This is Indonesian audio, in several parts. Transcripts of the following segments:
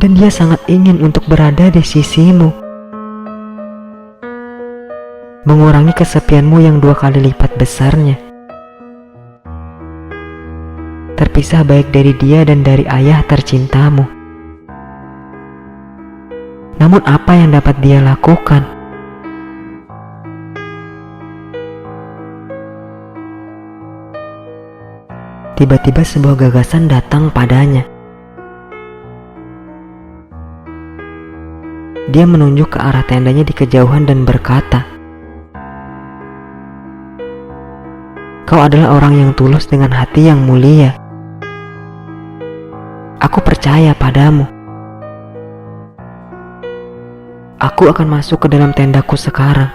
dan dia sangat ingin untuk berada di sisimu, mengurangi kesepianmu yang 2 kali lipat besarnya. Terpisah baik dari dia dan dari ayah tercintamu. Namun apa yang dapat dia lakukan? Tiba-tiba sebuah gagasan datang padanya. Dia menunjuk ke arah tendanya di kejauhan dan berkata, "Kau adalah orang yang tulus dengan hati yang mulia. Aku percaya padamu. Aku akan masuk ke dalam tendaku sekarang.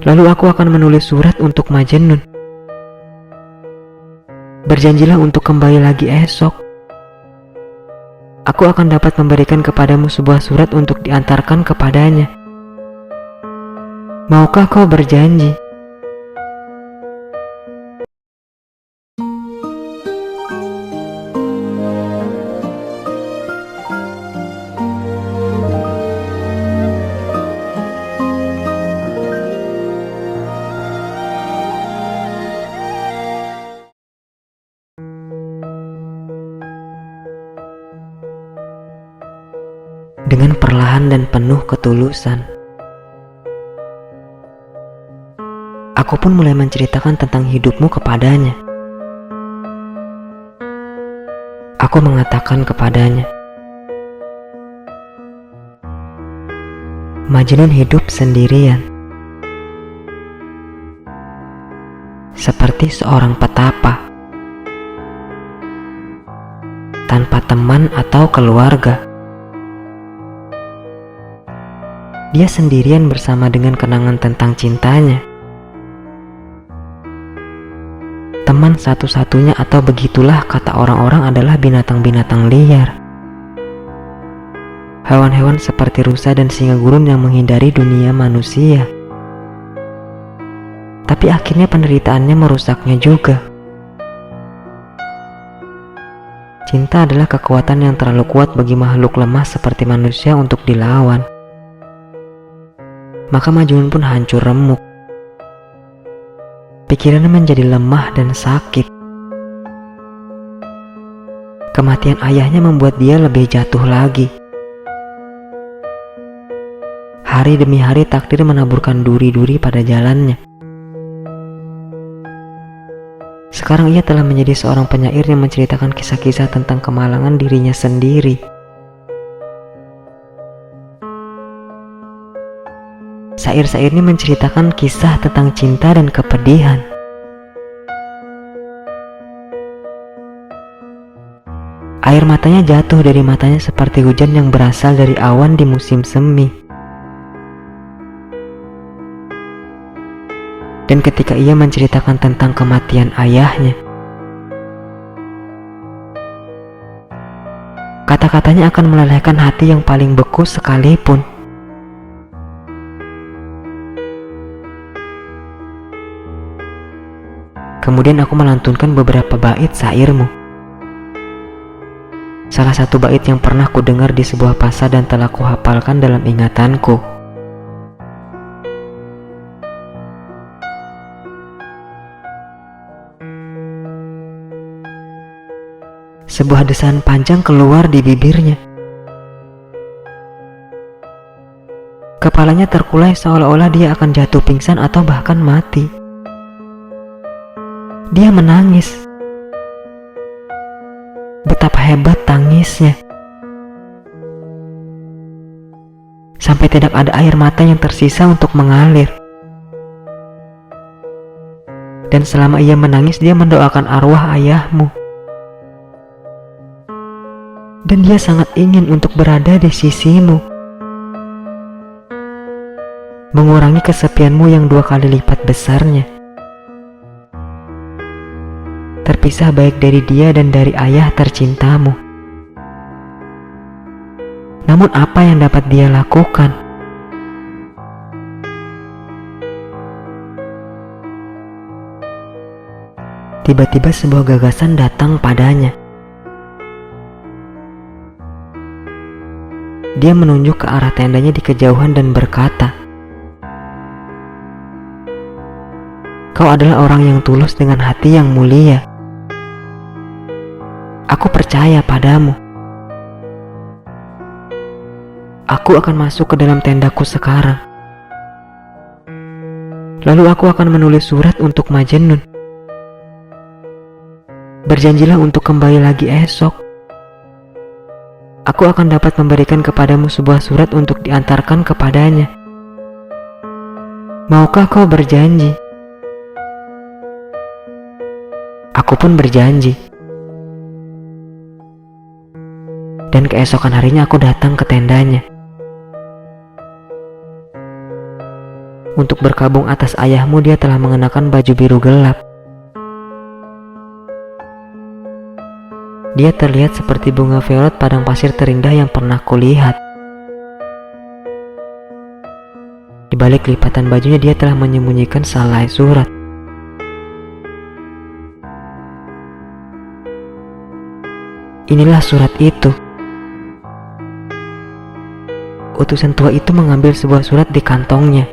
Lalu aku akan menulis surat untuk Majnun. Berjanjilah untuk kembali lagi esok. Aku akan dapat memberikan kepadamu sebuah surat untuk diantarkan kepadanya. Maukah kau berjanji?" Dengan perlahan dan penuh ketulusan, aku pun mulai menceritakan tentang hidupmu kepadanya. Aku mengatakan kepadanya, Majnun hidup sendirian, seperti seorang petapa, tanpa teman atau keluarga. Dia sendirian bersama dengan kenangan tentang cintanya. Teman satu-satunya atau begitulah kata orang-orang adalah binatang-binatang liar. Hewan-hewan seperti rusa dan singa gurun yang menghindari dunia manusia. Tapi akhirnya penderitaannya merusaknya juga. Cinta adalah kekuatan yang terlalu kuat bagi makhluk lemah seperti manusia untuk dilawan. Maka Majnun pun hancur remuk. Pikirannya menjadi lemah dan sakit. Kematian ayahnya membuat dia lebih jatuh lagi. Hari demi hari takdir menaburkan duri-duri pada jalannya. Sekarang ia telah menjadi seorang penyair yang menceritakan kisah-kisah tentang kemalangan dirinya sendiri. Syair-syairnya menceritakan kisah tentang cinta dan kepedihan. Air matanya jatuh dari matanya seperti hujan yang berasal dari awan di musim semi. Dan ketika ia menceritakan tentang kematian ayahnya, kata-katanya akan melelehkan hati yang paling beku sekalipun. Kemudian aku melantunkan beberapa bait syairmu. Salah satu bait yang pernah ku dengar di sebuah pasar dan telah ku hafalkan dalam ingatanku. Sebuah desahan panjang keluar di bibirnya. Kepalanya terkulai seolah-olah dia akan jatuh pingsan atau bahkan mati. Dia menangis. Betapa hebat tangisnya. Sampai tidak ada air mata yang tersisa untuk mengalir. Dan selama ia menangis, dia mendoakan arwah ayahmu. Dan dia sangat ingin untuk berada di sisimu, mengurangi kesepianmu yang 2 kali lipat besarnya. Terpisah baik dari dia dan dari ayah tercintamu. Namun apa yang dapat dia lakukan? Tiba-tiba sebuah gagasan datang padanya. Dia menunjuk ke arah tendanya di kejauhan dan berkata, "Kau adalah orang yang tulus dengan hati yang mulia. Aku percaya padamu. Aku akan masuk ke dalam tendaku sekarang. Lalu aku akan menulis surat untuk Majnun. Berjanjilah untuk kembali lagi esok. Aku akan dapat memberikan kepadamu sebuah surat untuk diantarkan kepadanya. Maukah kau berjanji?" Aku pun berjanji. Dan keesokan harinya aku datang ke tendanya untuk berkabung atas ayahmu. Dia telah mengenakan baju biru gelap. Dia terlihat seperti bunga violet padang pasir terindah yang pernah kulihat. Di balik lipatan bajunya dia telah menyembunyikan selai surat. Inilah surat itu. Utusan tua itu mengambil sebuah surat di kantongnya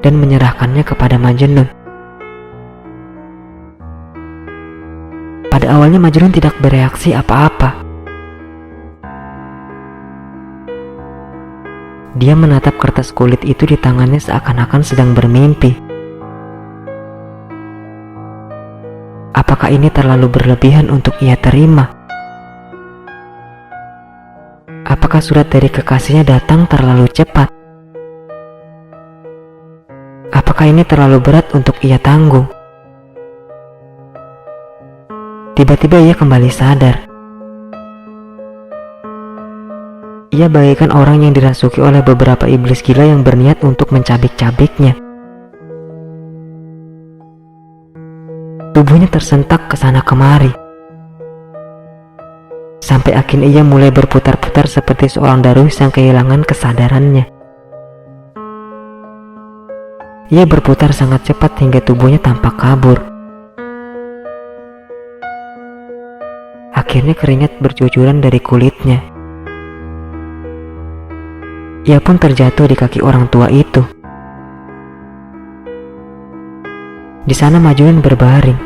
dan menyerahkannya kepada Majnun. Pada awalnya Majnun tidak bereaksi apa-apa. Dia menatap kertas kulit itu di tangannya seakan-akan sedang bermimpi. Apakah ini terlalu berlebihan untuk ia terima? Apakah surat dari kekasihnya datang terlalu cepat? Apakah ini terlalu berat untuk ia tanggung? Tiba-tiba ia kembali sadar. Ia bagaikan orang yang dirasuki oleh beberapa iblis gila yang berniat untuk mencabik-cabiknya. Tubuhnya tersentak ke sana kemari, sampai akhirnya ia mulai berputar-putar seperti seorang darwis yang kehilangan kesadarannya. Ia berputar sangat cepat hingga tubuhnya tampak kabur. Akhirnya keringat bercucuran dari kulitnya. Ia pun terjatuh di kaki orang tua itu. Di sana Majnun berbaring,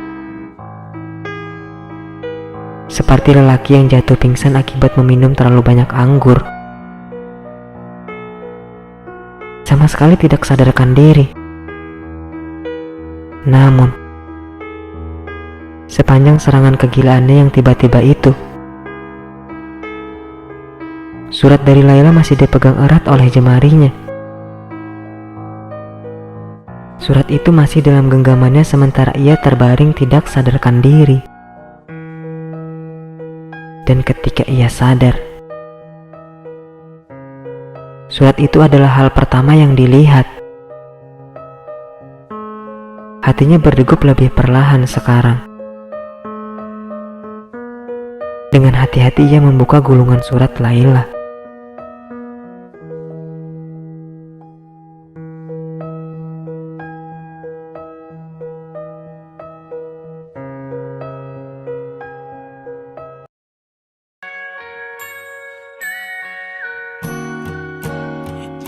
seperti lelaki yang jatuh pingsan akibat meminum terlalu banyak anggur. Sama sekali tidak sadarkan diri. Namun, sepanjang serangan kegilaannya yang tiba-tiba itu, surat dari Layla masih dipegang erat oleh jemarinya. Surat itu masih dalam genggamannya sementara ia terbaring tidak sadarkan diri. Dan ketika ia sadar, surat itu adalah hal pertama yang dilihat. Hatinya berdegup lebih perlahan sekarang. Dengan hati-hati ia membuka gulungan surat Layla.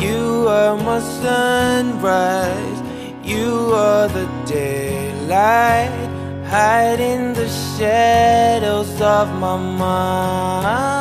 You are my sunrise, you are the daylight, hide in the shadows of my mind.